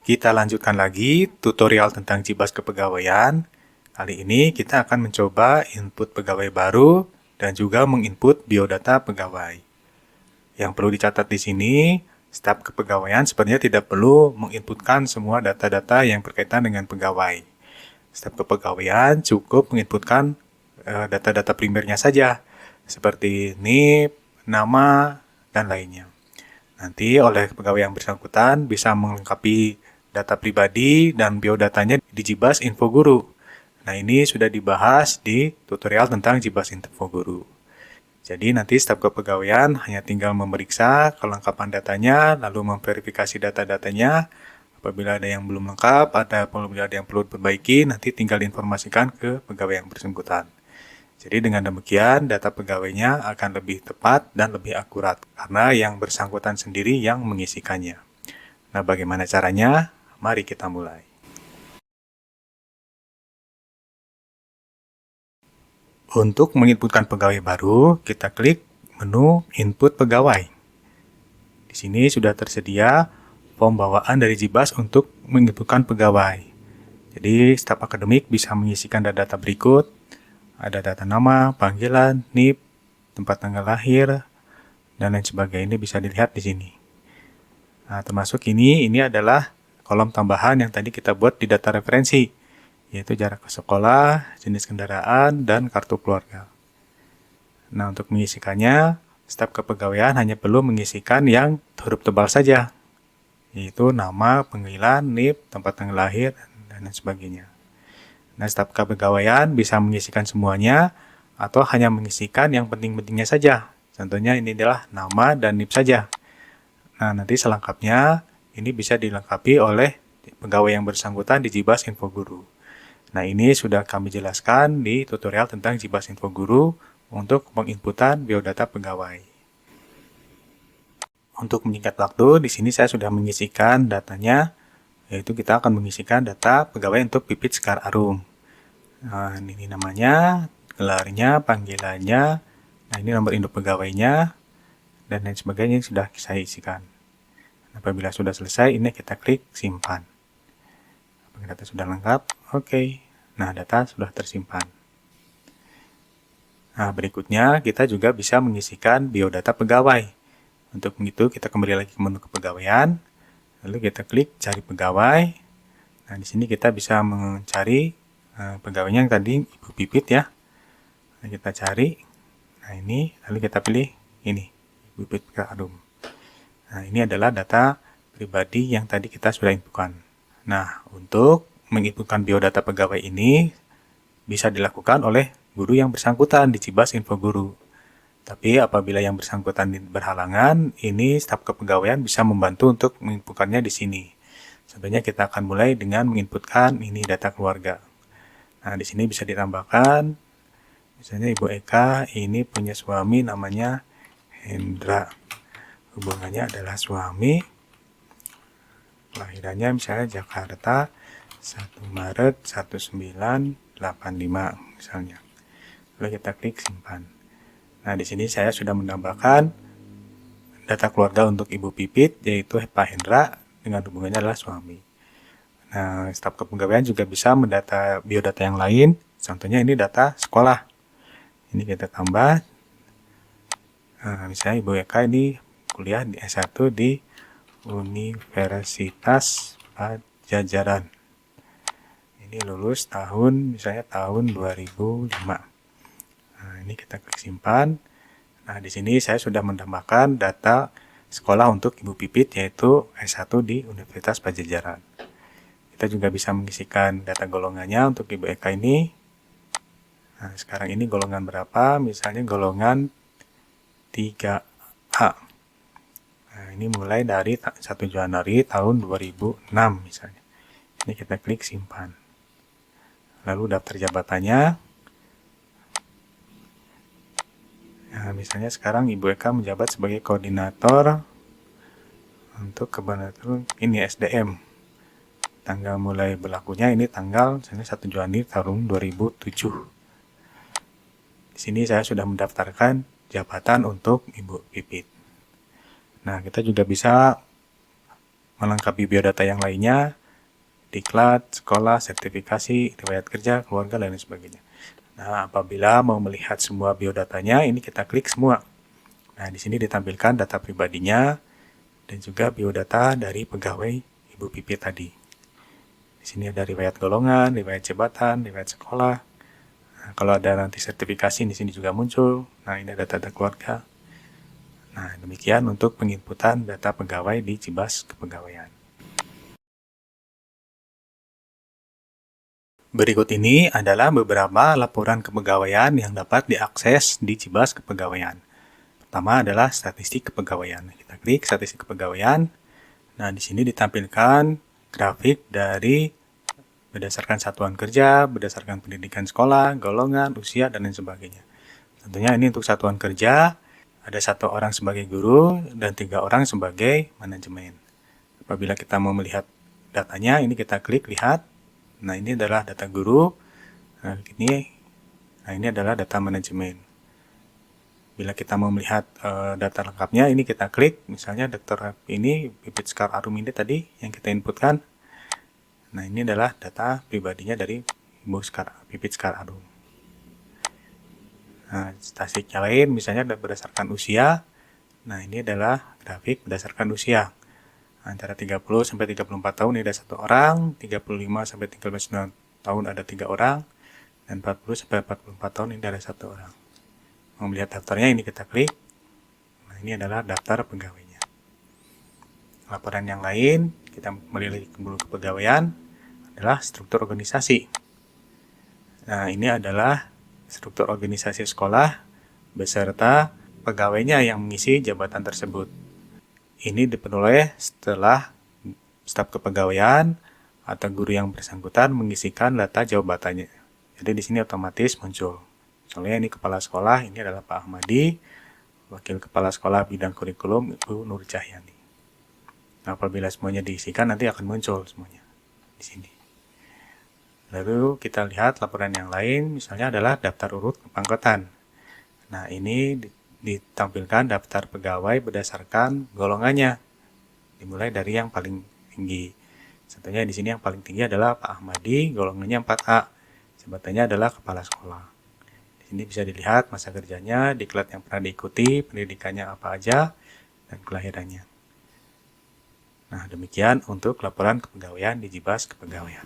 Kita lanjutkan lagi tutorial tentang Jibas Kepegawaian. Kali ini kita akan mencoba input pegawai baru dan juga menginput biodata pegawai. Yang perlu dicatat di sini, staf kepegawaian sebenarnya tidak perlu menginputkan semua data-data yang berkaitan dengan pegawai. Staf kepegawaian cukup menginputkan data-data primernya saja, seperti NIP, nama, dan lainnya. Nanti oleh pegawai yang bersangkutan bisa melengkapi data pribadi dan biodatanya di Jibas Info Guru. Nah, ini sudah dibahas di tutorial tentang Jibas Info Guru. Jadi nanti staf kepegawaian hanya tinggal memeriksa kelengkapan datanya, lalu memverifikasi data-datanya. Apabila ada yang belum lengkap, ada yang perlu diperbaiki, nanti tinggal informasikan ke pegawai yang bersangkutan. Jadi dengan demikian data pegawainya akan lebih tepat dan lebih akurat karena yang bersangkutan sendiri yang mengisikannya. Nah, bagaimana caranya? Mari kita mulai. Untuk menginputkan pegawai baru, kita klik menu Input Pegawai. Di sini sudah tersedia form bawaan dari Jibas untuk menginputkan pegawai. Jadi, staf akademik bisa mengisikan data berikut. Ada data nama, panggilan, NIP, tempat tanggal lahir, dan lain sebagainya. Ini bisa dilihat di sini. Nah, termasuk ini adalah kolom tambahan yang tadi kita buat di data referensi, yaitu jarak ke sekolah, jenis kendaraan, dan kartu keluarga. Nah, untuk mengisikannya, staf kepegawaian hanya perlu mengisikan yang huruf tebal saja, yaitu nama, panggilan, NIP, tempat tanggal lahir, dan lain sebagainya. Nah, staf kepegawaian bisa mengisikan semuanya atau hanya mengisikan yang penting-pentingnya saja. Contohnya ini adalah nama dan NIP saja. Nah, nanti selengkapnya ini bisa dilengkapi oleh pegawai yang bersangkutan di Jibas Info Guru. Nah, ini sudah kami jelaskan di tutorial tentang Jibas Info Guru untuk penginputan biodata pegawai. Untuk menyingkat waktu, di sini saya sudah mengisikan datanya, yaitu kita akan mengisikan data pegawai untuk Pipit Sekar Arum. Nah, ini namanya, gelarnya, panggilannya, nah ini nomor induk pegawainya, dan lain sebagainya yang sudah saya isikan. Apabila sudah selesai, ini kita klik simpan. Apabila data sudah lengkap, oke. Nah, data sudah tersimpan. Nah, berikutnya kita juga bisa mengisikan biodata pegawai. Untuk itu kita kembali lagi ke menu kepegawaian, lalu kita klik cari pegawai. Nah, di sini kita bisa mencari pegawainya yang tadi Ibu Pipit ya. Nah, kita cari. Nah, ini lalu kita pilih ini, Ibu Pipit Arum. Nah, ini adalah data pribadi yang tadi kita sudah inputkan. Nah, untuk menginputkan biodata pegawai ini bisa dilakukan oleh guru yang bersangkutan di Jibas Info Guru. Tapi apabila yang bersangkutan berhalangan, ini staf kepegawaian bisa membantu untuk menginputkannya di sini. Contohnya kita akan mulai dengan menginputkan ini data keluarga. Nah, di sini bisa ditambahkan, misalnya Ibu Eka ini punya suami namanya Hendra. Hubungannya adalah suami. Kelahirannya misalnya Jakarta 1 Maret 1985 misalnya. Lalu kita klik simpan. Nah, di sini saya sudah menambahkan data keluarga untuk Ibu Pipit, yaitu Pak Hendra dengan hubungannya adalah suami. Nah, staf kepegawaian juga bisa mendata biodata yang lain. Contohnya ini data sekolah. Ini kita tambah. Nah, misalnya Ibu Eka ini kuliah di S1 di Universitas Pajajaran. Ini lulus tahun, misalnya tahun 2005. Nah, ini kita klik simpan. Nah, di sini saya sudah menambahkan data sekolah untuk Ibu Pipit, yaitu S1 di Universitas Pajajaran. Kita juga bisa mengisikan data golongannya untuk Ibu Eka ini. Nah, sekarang ini golongan berapa? Misalnya golongan 3A. Nah, ini mulai dari 1 Januari tahun 2006 misalnya. Ini kita klik simpan. Lalu daftar jabatannya. Nah, misalnya sekarang Ibu Eka menjabat sebagai koordinator untuk kebenaran ini SDM. Tanggal mulai berlakunya ini tanggal misalnya 1 Januari tahun 2007. Di sini saya sudah mendaftarkan jabatan untuk Ibu Pipit. Nah, kita juga bisa melengkapi biodata yang lainnya, diklat, sekolah, sertifikasi, riwayat kerja, keluarga, dan lain sebagainya. Nah, apabila mau melihat semua biodatanya, ini kita klik semua. Nah, di sini ditampilkan data pribadinya dan juga biodata dari pegawai Ibu Pipit tadi. Di sini ada riwayat golongan, riwayat jabatan, riwayat sekolah. Nah, kalau ada nanti sertifikasi di sini juga muncul. Nah, ini ada data keluarga. Nah, demikian untuk penginputan data pegawai di Cibas Kepegawaian. Berikut ini adalah beberapa laporan kepegawaian yang dapat diakses di Cibas Kepegawaian. Pertama adalah statistik kepegawaian. Kita klik statistik kepegawaian. Nah, di sini ditampilkan grafik dari berdasarkan satuan kerja, berdasarkan pendidikan sekolah, golongan, usia, dan lain sebagainya. Tentunya ini untuk satuan kerja, ada 1 orang sebagai guru dan 3 orang sebagai manajemen. Apabila kita mau melihat datanya, ini kita klik lihat. Nah, ini adalah data guru. Nah, ini adalah data manajemen. Bila kita mau melihat data lengkapnya, ini kita klik. Misalnya Dr. ini Pipit Sekar Arum ini tadi yang kita inputkan. Nah, ini adalah data pribadinya dari Ibu Pipit Sekar Arum. Nah, statistiknya lain misalnya berdasarkan usia. Nah, ini adalah grafik berdasarkan usia. Antara 30 sampai 34 tahun ada 1 orang, 35 sampai 39 tahun ada 3 orang, dan 40 sampai 44 tahun ini ada 1 orang. Mau melihat daftarnya ini kita klik. Nah, ini adalah daftar pegawainya. Laporan yang lain, kita melihat ke kepegawaian adalah struktur organisasi. Nah, ini adalah struktur organisasi sekolah beserta pegawainya yang mengisi jabatan tersebut. Ini diperoleh setelah staf kepegawaian atau guru yang bersangkutan mengisikan data jabatannya. Jadi di sini otomatis muncul. Misalnya ini kepala sekolah, ini adalah Pak Ahmadi, wakil kepala sekolah bidang kurikulum Ibu Nur Cahyani. Nah, apabila semuanya diisikan nanti akan muncul semuanya di sini. Lalu kita lihat laporan yang lain, misalnya adalah daftar urut kepangkatan. Nah, ini ditampilkan daftar pegawai berdasarkan golongannya, dimulai dari yang paling tinggi. Contohnya di sini yang paling tinggi adalah Pak Ahmadi, golongannya 4A, jabatannya adalah kepala sekolah. Di sini bisa dilihat masa kerjanya, diklat yang pernah diikuti, pendidikannya apa aja, dan kelahirannya. Nah, demikian untuk laporan kepegawaian di Cibas Kepegawaian.